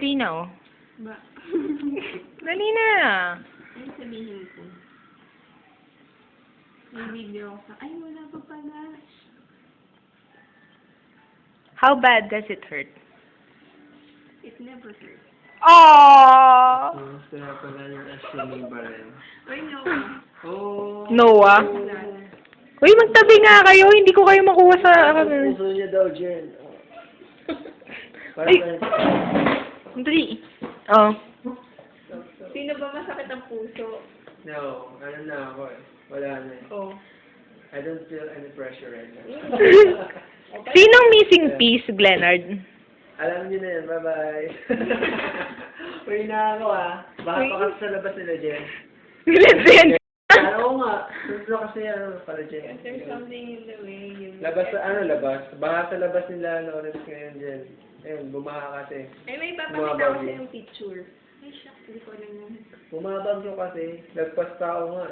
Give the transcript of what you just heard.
Dali na, oh. Ba? Dali na. Ano sabihin ko? May video ako sa... Ay, wala pa pala. How bad does it hurt? It never hurt. Aww! Kaya pala yung assuming ba rin. Ay, no. Oh! Noah? Uy, magtabi nga kayo. Hindi ko kayo makuha sa... Puso niya daw, Jen. Ay. Dali. Oh. Sino ba masakit ang puso? No, ano na ako eh. Wala na eh. Oh. I don't feel any pressure right now. Sinong missing piece, Glenard? Alam niyo na yan, bye-bye. Uy na ako ah. Baka pa kasi sa labas nila, Jen. Listen. Oo nga. Gusto kasi ano pala, Jen. There's something in the way you... Labas sa ano, labas? Baka sa labas nila, Lawrence ngayon, Jen. Ayun, bumaha kasi. Ay, may papakita ko sa yung picture. Ay, shucks. Hindi ko alam yun. Bumabagyo kasi. Nagpas tao nga.